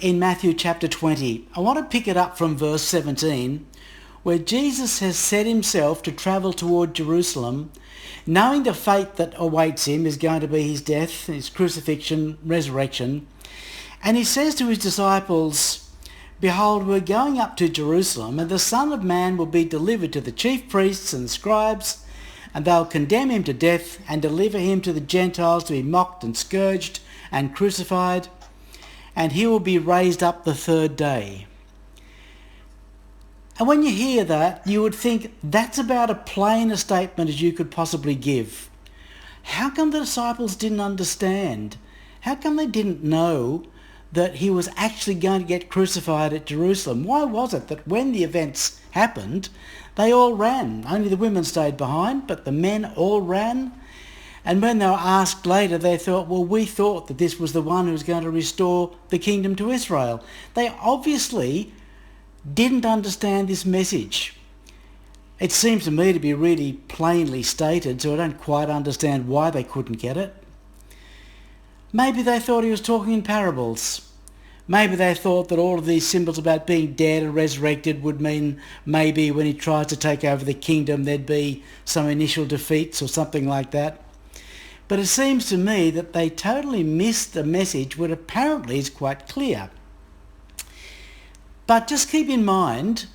in Matthew chapter 20. I want to pick it up from verse 17, where Jesus has set himself to travel toward Jerusalem, knowing the fate that awaits him is going to be his death, his crucifixion, resurrection. And he says to his disciples, "Behold, we're going up to Jerusalem, and the Son of Man will be delivered to the chief priests and the scribes, and they'll condemn him to death and deliver him to the Gentiles to be mocked and scourged and crucified, and he will be raised up the third day." And when you hear that, you would think that's about as plain a statement as you could possibly give. How come the disciples didn't understand? How come they didn't know that he was actually going to get crucified at Jerusalem? Why was it that when the events happened, they all ran? Only the women stayed behind, but the men all ran. And when they were asked later, they thought, well, we thought that this was the one who was going to restore the kingdom to Israel. They obviously didn't understand this message. It seems to me to be really plainly stated, so I don't quite understand why they couldn't get it. Maybe they thought he was talking in parables. Maybe they thought that all of these symbols about being dead and resurrected would mean maybe when he tries to take over the kingdom there'd be some initial defeats or something like that. But it seems to me that they totally missed the message, which apparently is quite clear. But just keep in mind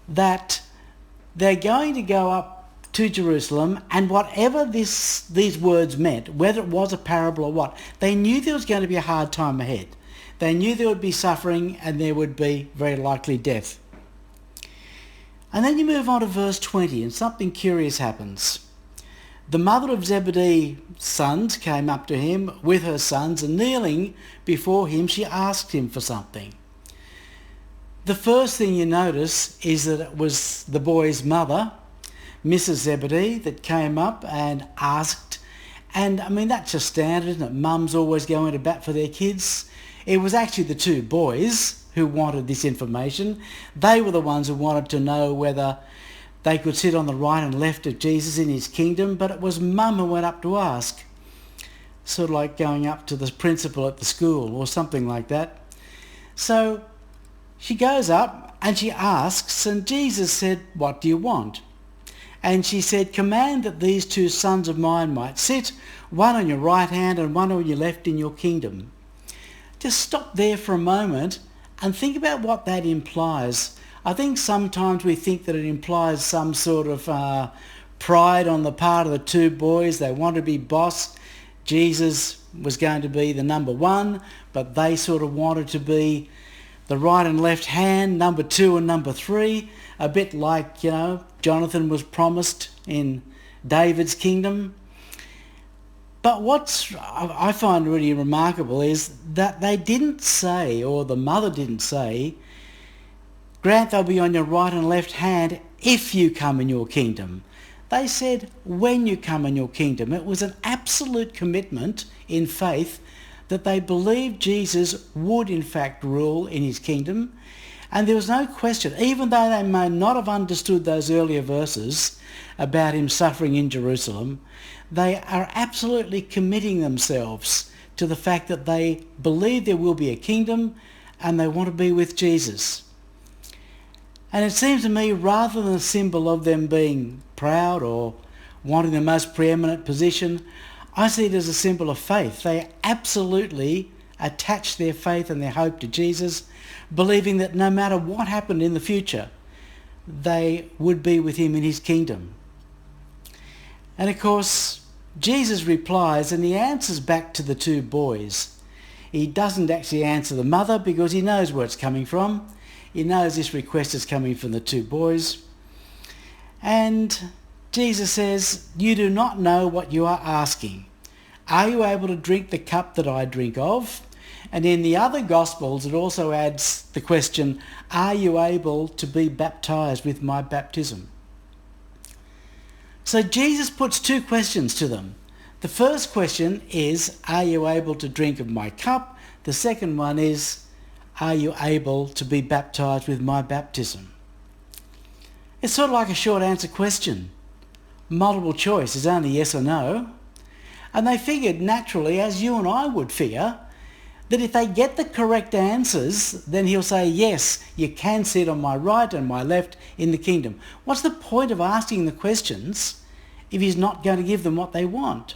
that they're going to go up to Jerusalem, and whatever these words meant, whether it was a parable or what, they knew there was going to be a hard time ahead. They knew there would be suffering and there would be very likely death. And then you move on to verse 20 and something curious happens. The mother of Zebedee's sons came up to him with her sons, and kneeling before him she asked him for something. The first thing you notice is that it was the boy's mother, Mrs. Zebedee, that came up and asked. And I mean, that's just standard, isn't it? Mums always going to bat for their kids. It was actually the two boys who wanted this information. They were the ones who wanted to know whether they could sit on the right and left of Jesus in his kingdom, but it was Mum who went up to ask. Sort of like going up to the principal at the school or something like that. So she goes up and she asks, and Jesus said, "What do you want?" And she said, "Command that these two sons of mine might sit, one on your right hand and one on your left in your kingdom." Just stop there for a moment and think about what that implies. I think sometimes we think that it implies some sort of pride on the part of the two boys. They want to be boss. Jesus was going to be the number one, but they sort of wanted to be the right and left hand, number two and number three, a bit like, Jonathan was promised in David's kingdom. But what I find really remarkable is that they didn't say, or the mother didn't say, "Grant they'll be on your right and left hand if you come in your kingdom." They said, "When you come in your kingdom." It was an absolute commitment in faith that they believed Jesus would in fact rule in his kingdom. And there was no question, even though they may not have understood those earlier verses about him suffering in Jerusalem, they are absolutely committing themselves to the fact that they believe there will be a kingdom and they want to be with Jesus. And it seems to me, rather than a symbol of them being proud or wanting the most preeminent position, I see it as a symbol of faith. They absolutely attach their faith and their hope to Jesus, believing that no matter what happened in the future, they would be with him in his kingdom. And of course, Jesus replies and he answers back to the two boys. He doesn't actually answer the mother because he knows where it's coming from. He knows this request is coming from the two boys. And Jesus says, "You do not know what you are asking. Are you able to drink the cup that I drink of?" And in the other Gospels, it also adds the question, "Are you able to be baptized with my baptism?" So Jesus puts two questions to them. The first question is, "Are you able to drink of my cup?" The second one is, "Are you able to be baptized with my baptism?" It's sort of like a short answer question. Multiple choice is only yes or no. And they figured naturally, as you and I would figure, that if they get the correct answers, then he'll say, yes, you can sit on my right and my left in the kingdom. What's the point of asking the questions if he's not going to give them what they want?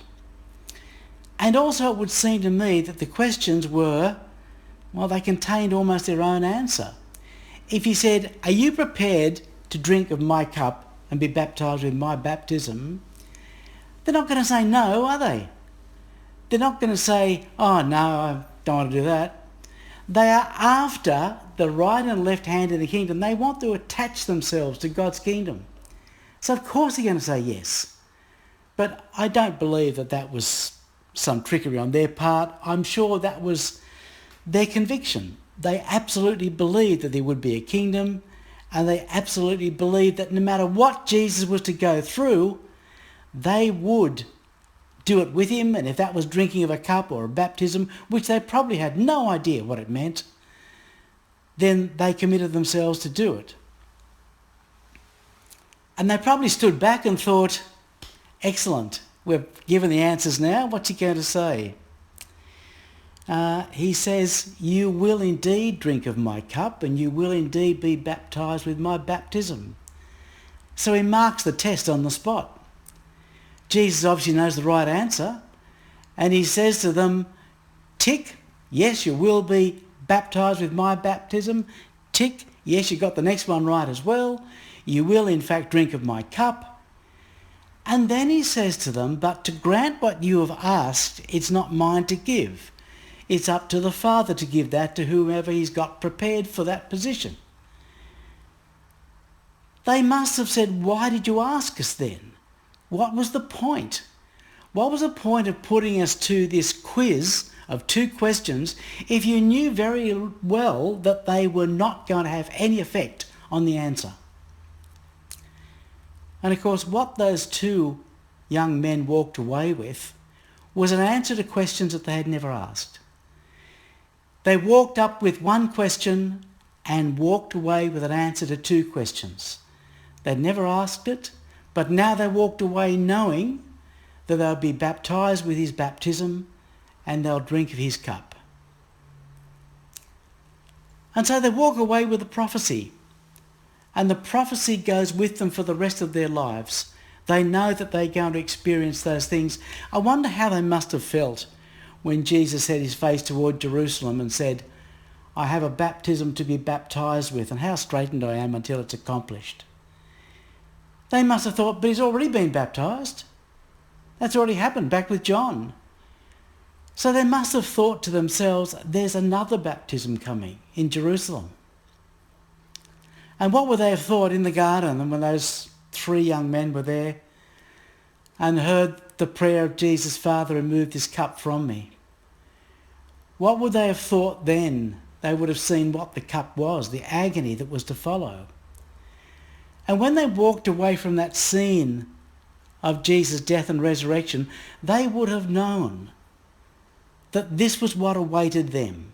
And also it would seem to me that the questions were, well, they contained almost their own answer. If he said, are you prepared to drink of my cup and be baptised with my baptism? They're not going to say no, are they? They're not going to say, oh no, I don't want to do that. They are after the right and left hand in the kingdom. They want to attach themselves to God's kingdom. So of course they're going to say yes. But I don't believe that that was some trickery on their part. I'm sure that was their conviction. They absolutely believed that there would be a kingdom, and they absolutely believed that no matter what Jesus was to go through, they would do it with him. And if that was drinking of a cup or a baptism, which they probably had no idea what it meant, then they committed themselves to do it. And they probably stood back and thought, excellent, we've given the answers now, what's he going to say? He says, you will indeed drink of my cup and you will indeed be baptised with my baptism. So he marks the test on the spot. Jesus obviously knows the right answer, and he says to them, tick, yes, you will be baptised with my baptism. Tick, yes, you got the next one right as well. You will in fact drink of my cup. And then he says to them, but to grant what you have asked, it's not mine to give. It's up to the Father to give that to whomever he's got prepared for that position. They must have said, why did you ask us then? What was the point? What was the point of putting us to this quiz of 2 questions if you knew very well that they were not going to have any effect on the answer? And of course, what those 2 young men walked away with was an answer to questions that they had never asked. They walked up with 1 question and walked away with an answer to 2 questions. They'd never asked it, but now they walked away knowing that they'll be baptised with his baptism and they'll drink of his cup. And so they walk away with a prophecy, and the prophecy goes with them for the rest of their lives. They know that they're going to experience those things. I wonder how they must have felt when Jesus set his face toward Jerusalem and said, I have a baptism to be baptised with, and how straitened I am until it's accomplished. They must have thought, but he's already been baptised. That's already happened back with John. So they must have thought to themselves, there's another baptism coming in Jerusalem. And what would they have thought in the garden when those 3 young men were there and heard the prayer of Jesus, Father, remove this cup from me? What would they have thought then? They would have seen what the cup was, the agony that was to follow. And when they walked away from that scene of Jesus' death and resurrection, they would have known that this was what awaited them.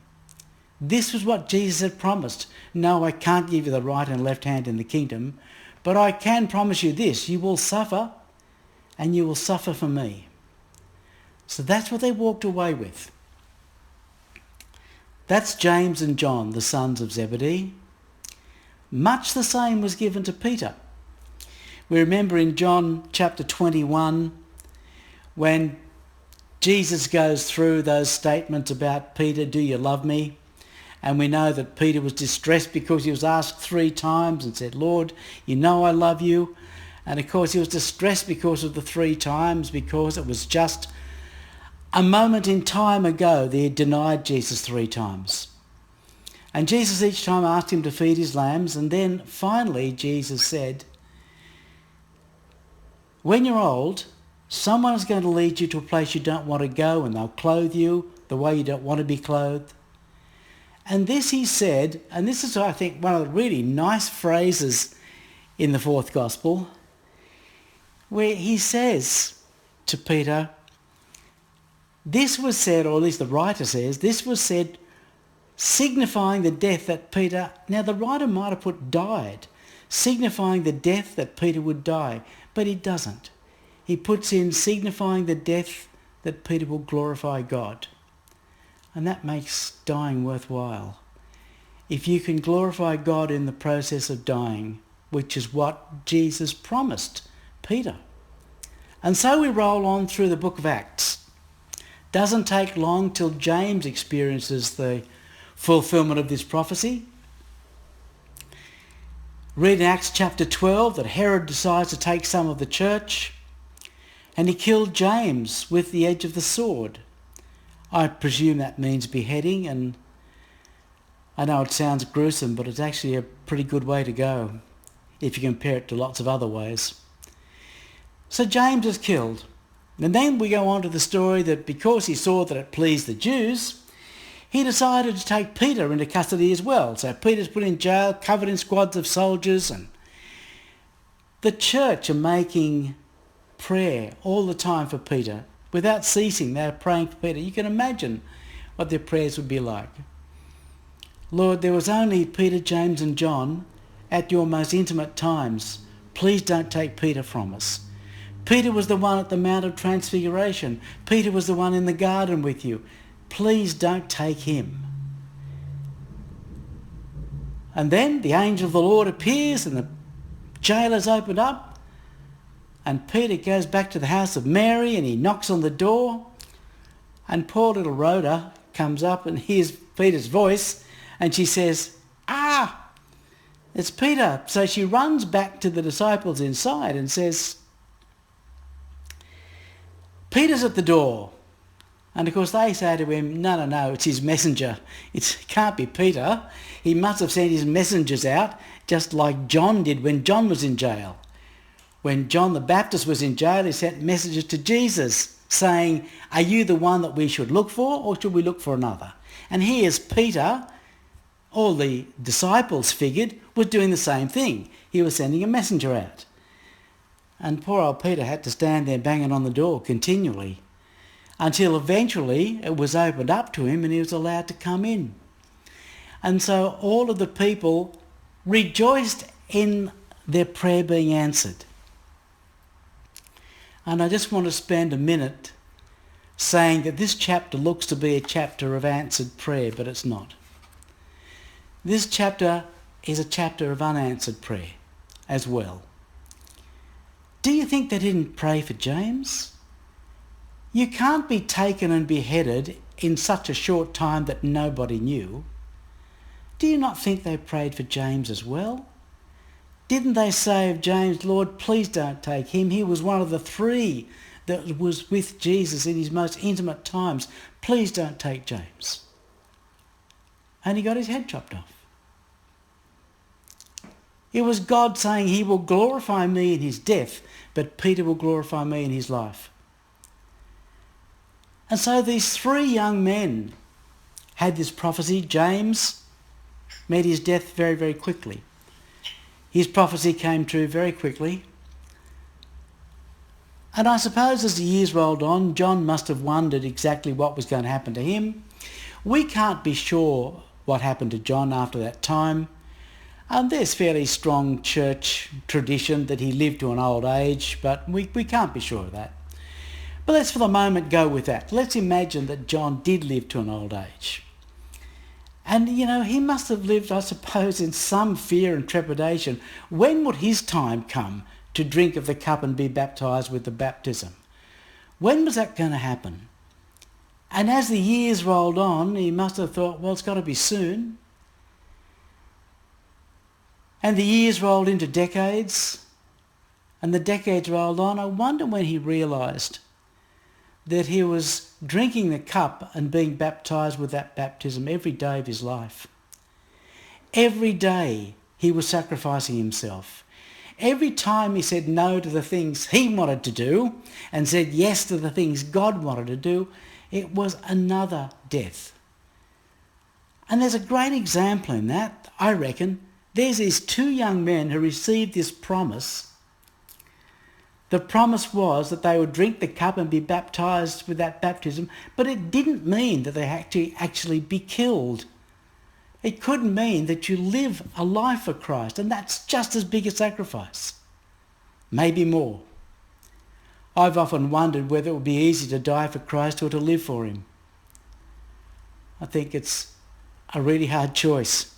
This was what Jesus had promised. No, I can't give you the right and left hand in the kingdom, but I can promise you this, you will suffer, and you will suffer for me. So that's what they walked away with. That's James and John, the sons of Zebedee. Much the same was given to Peter. We remember in John chapter 21, when Jesus goes through those statements about Peter, do you love me? And we know that Peter was distressed because he was asked 3 times and said, Lord, you know I love you. And of course he was distressed because of the 3 times, because it was just a moment in time ago that he had denied Jesus 3 times. And Jesus each time asked him to feed his lambs, and then finally Jesus said, when you're old, someone is going to lead you to a place you don't want to go, and they'll clothe you the way you don't want to be clothed. And this he said, and this is I think one of the really nice phrases in the 4th Gospel, where he says to Peter, this was said, or at least the writer says, this was said signifying the death that Peter, now the writer might have put died, signifying the death that Peter would die, but he doesn't. He puts in signifying the death that Peter will glorify God. And that makes dying worthwhile. If you can glorify God in the process of dying, which is what Jesus promised Peter. And so we roll on through the book of Acts. Doesn't take long till James experiences the fulfillment of this prophecy. Read in Acts chapter 12 that Herod decides to take some of the church, and he killed James with the edge of the sword. I presume that means beheading, and I know it sounds gruesome, but it's actually a pretty good way to go if you compare it to lots of other ways. So James is killed. And then we go on to the story that because he saw that it pleased the Jews, he decided to take Peter into custody as well. So Peter's put in jail, covered in squads of soldiers, and the church are making prayer all the time for Peter. Without ceasing, they're praying for Peter. You can imagine what their prayers would be like. Lord, there was only Peter, James and John at your most intimate times. Please don't take Peter from us. Peter was the one at the Mount of Transfiguration. Peter was the one in the garden with you. Please don't take him. And then the angel of the Lord appears and the jailers opened up, and Peter goes back to the house of Mary and he knocks on the door, and poor little Rhoda comes up and hears Peter's voice, and she says, "Ah, it's Peter." So she runs back to the disciples inside and says, "Peter's at the door." And of course they say to him, no, it's his messenger. It can't be Peter. He must have sent his messengers out, just like John did when John was in jail. When John the Baptist was in jail, he sent messages to Jesus saying, "Are you the one that we should look for, or should we look for another?" And here's Peter, all the disciples figured, was doing the same thing. He was sending a messenger out. And poor old Peter had to stand there banging on the door continually until eventually it was opened up to him and he was allowed to come in. And so all of the people rejoiced in their prayer being answered. And I just want to spend a minute saying that this chapter looks to be a chapter of answered prayer, but it's not. This chapter is a chapter of unanswered prayer as well. Do you think they didn't pray for James? You can't be taken and beheaded in such a short time that nobody knew. Do you not think they prayed for James as well? Didn't they say of James, "Lord, please don't take him. He was one of the three that was with Jesus in his most intimate times. Please don't take James." And he got his head chopped off. It was God saying, "He will glorify me in his death, but Peter will glorify me in his life." And so these three young men had this prophecy. James met his death very, very quickly. His prophecy came true very quickly. And I suppose as the years rolled on, John must have wondered exactly what was going to happen to him. We can't be sure what happened to John after that time. There's fairly strong church tradition that he lived to an old age, but we can't be sure of that. But let's for the moment go with that. Let's imagine that John did live to an old age. And, he must have lived, I suppose, in some fear and trepidation. When would his time come to drink of the cup and be baptised with the baptism? When was that going to happen? And as the years rolled on, he must have thought, well, it's got to be soon. And the years rolled into decades, and the decades rolled on. I wonder when he realised that he was drinking the cup and being baptised with that baptism every day of his life. Every day he was sacrificing himself. Every time he said no to the things he wanted to do and said yes to the things God wanted to do, it was another death. And there's a great example in that, I reckon. There's these two young men who received this promise. The promise was that they would drink the cup and be baptised with that baptism, but it didn't mean that they had to actually be killed. It could mean that you live a life for Christ, and that's just as big a sacrifice. Maybe more. I I've often wondered whether it would be easy to die for Christ or to live for him. I think it's a really hard choice.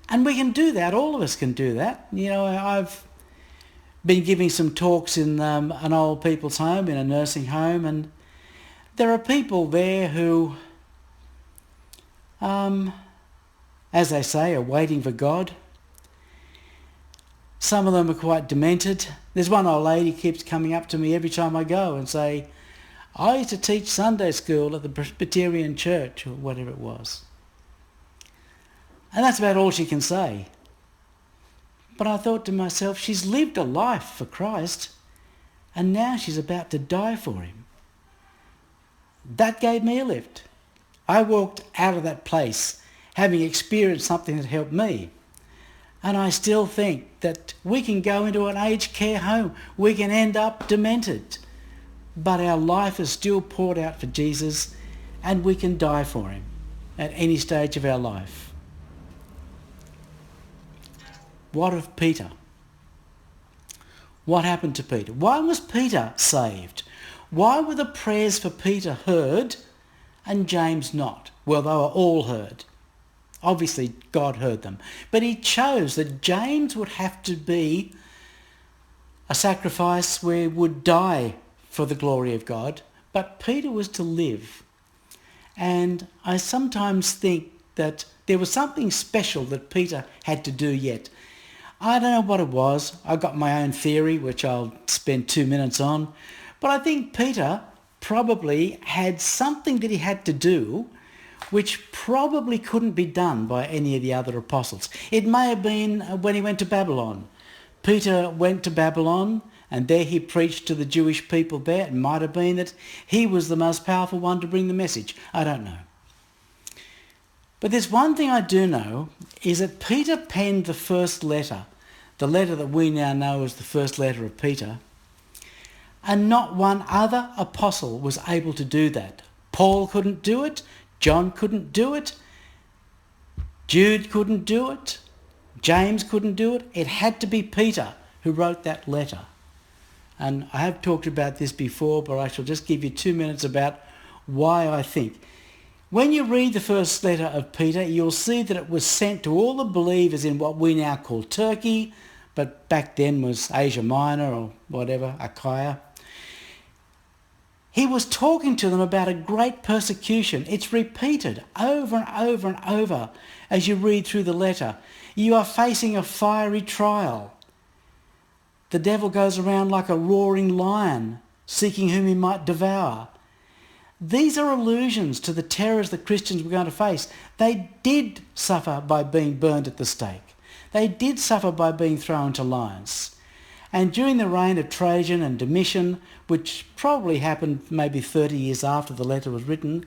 And we can do that. All of us can do that. You know, I've been giving some talks in an old people's home, in a nursing home, and there are people there who, as they say, are waiting for God. Some of them are quite demented. There's one old lady keeps coming up to me every time I go and say, I used to teach Sunday school at the Presbyterian church, or whatever it was. And that's about all she can say. But I thought to myself, she's lived a life for Christ, and now she's about to die for him. That gave me a lift. I walked out of that place having experienced something that helped me. And I still think that we can go into an aged care home. We can end up demented. But our life is still poured out for Jesus, and we can die for him at any stage of our life. What of Peter? What happened to Peter? Why was Peter saved? Why were the prayers for Peter heard and James not? Well, they were all heard. Obviously, God heard them. But he chose that James would have to be a sacrifice where he would die for the glory of God, but Peter was to live. And I sometimes think that there was something special that Peter had to do yet. I don't know what it was. I got my own theory, which I'll spend 2 minutes on. But I think Peter probably had something that he had to do which probably couldn't be done by any of the other apostles. It may have been when he went to Babylon. Peter went to Babylon and there he preached to the Jewish people there. It might have been that he was the most powerful one to bring the message. I don't know. But there's one thing I do know, is that Peter penned the first letter, the letter that we now know as the first letter of Peter, and not one other apostle was able to do that. Paul couldn't do it, John couldn't do it, Jude couldn't do it, James couldn't do it. It had to be Peter who wrote that letter. And I have talked about this before, but I shall just give you 2 minutes about why I think. When you read the first letter of Peter, you'll see that it was sent to all the believers in what we now call Turkey, but back then was Asia Minor or whatever, Achaia. He was talking to them about a great persecution. It's repeated over and over and over as you read through the letter. You are facing a fiery trial. The devil goes around like a roaring lion, seeking whom he might devour. These are allusions to the terrors the Christians were going to face. They did suffer by being burned at the stake. They did suffer by being thrown to lions. And during the reign of Trajan and Domitian, which probably happened maybe 30 years after the letter was written,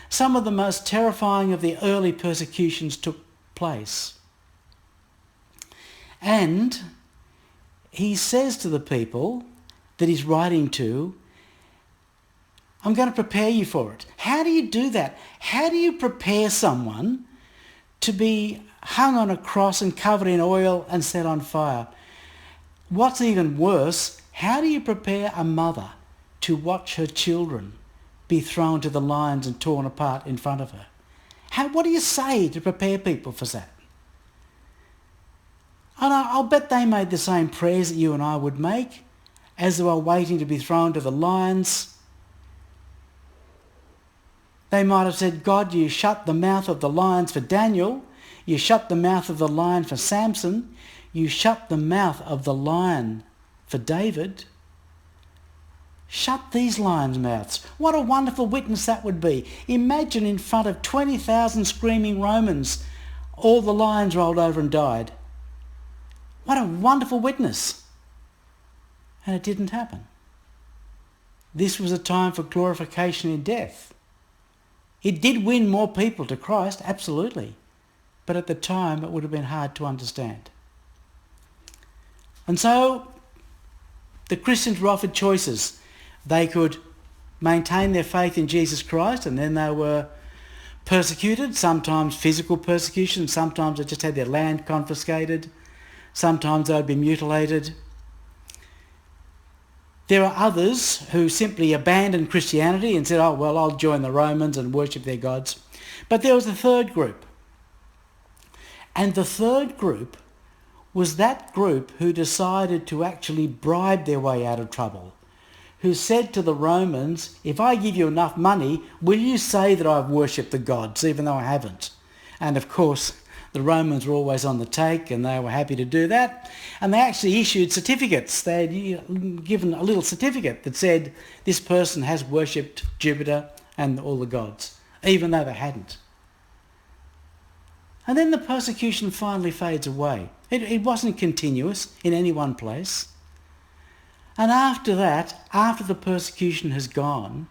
some of the most terrifying of the early persecutions took place. And he says to the people that he's writing to, I'm going to prepare you for it. How do you do that? How do you prepare someone to be hung on a cross and covered in oil and set on fire? What's even worse, how do you prepare a mother to watch her children be thrown to the lions and torn apart in front of her? What do you say to prepare people for that? And I'll bet they made the same prayers that you and I would make as they were waiting to be thrown to the lions. They might have said, God, you shut the mouth of the lions for Daniel. You shut the mouth of the lion for Samson. You shut the mouth of the lion for David. Shut these lions' mouths. What a wonderful witness that would be. Imagine in front of 20,000 screaming Romans, all the lions rolled over and died. What a wonderful witness. And it didn't happen. This was a time for glorification in death. It did win more people to Christ, absolutely. But at the time, it would have been hard to understand. And so the Christians were offered choices. They could maintain their faith in Jesus Christ, and then they were persecuted, sometimes physical persecution, sometimes they just had their land confiscated, sometimes they would be mutilated. There are others who simply abandoned Christianity and said, oh, well, I'll join the Romans and worship their gods. But there was a third group. And the third group was that group who decided to actually bribe their way out of trouble, who said to the Romans, if I give you enough money, will you say that I've worshipped the gods, even though I haven't? And of course, the Romans were always on the take and they were happy to do that. And they actually issued certificates. They had given a little certificate that said this person has worshipped Jupiter and all the gods, even though they hadn't. And then the persecution finally fades away. It wasn't continuous in any one place. And after that, after the persecution has gone,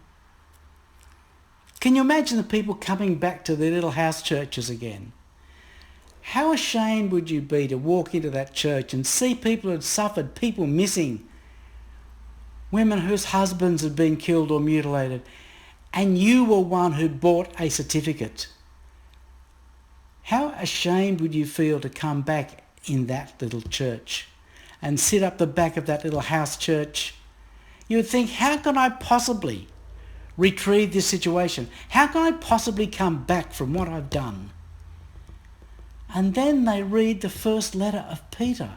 can you imagine the people coming back to their little house churches again? How ashamed would you be to walk into that church and see people who had suffered, people missing, women whose husbands had been killed or mutilated, and you were one who bought a certificate? How ashamed would you feel to come back in that little church and sit up the back of that little house church? You would think, how can I possibly retrieve this situation? How can I possibly come back from what I've done? And then they read the first letter of Peter.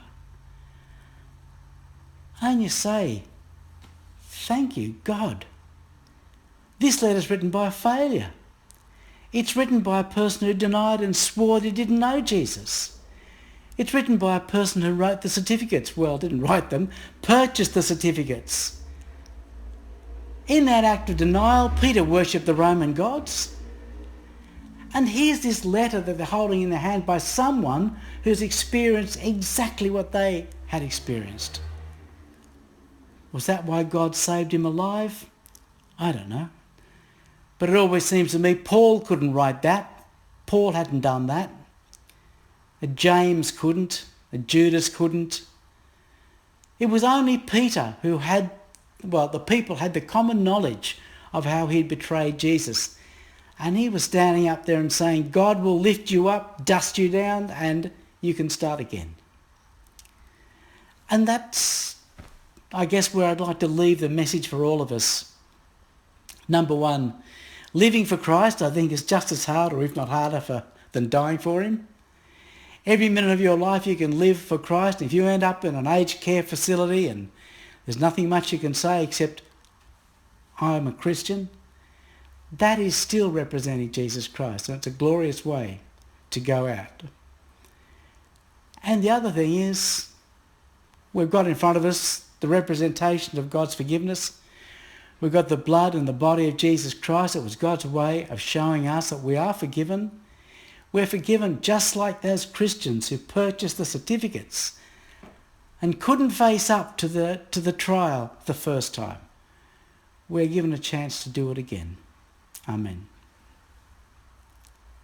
And you say, thank you, God. This letter's written by a failure. It's written by a person who denied and swore that he didn't know Jesus. It's written by a person who wrote the certificates. Well, didn't write them, purchased the certificates. In that act of denial, Peter worshipped the Roman gods. And here's this letter that they're holding in their hand by someone who's experienced exactly what they had experienced. Was that why God saved him alive? I don't know. But it always seems to me Paul couldn't write that. Paul hadn't done that. A James couldn't. A Judas couldn't. It was only Peter who had, well, the people had the common knowledge of how he'd betrayed Jesus. And he was standing up there and saying, God will lift you up, dust you down, and you can start again. And that's, I guess, where I'd like to leave the message for all of us. Number one, living for Christ, I think, is just as hard, or if not harder, than dying for him. Every minute of your life you can live for Christ. If you end up in an aged care facility and there's nothing much you can say except, I'm a Christian, that is still representing Jesus Christ, and it's a glorious way to go out. And the other thing is, we've got in front of us the representation of God's forgiveness. We've got the blood and the body of Jesus Christ. It was God's way of showing us that we are forgiven. We're forgiven just like those Christians who purchased the certificates and couldn't face up to the trial the first time. We're given a chance to do it again. Amen.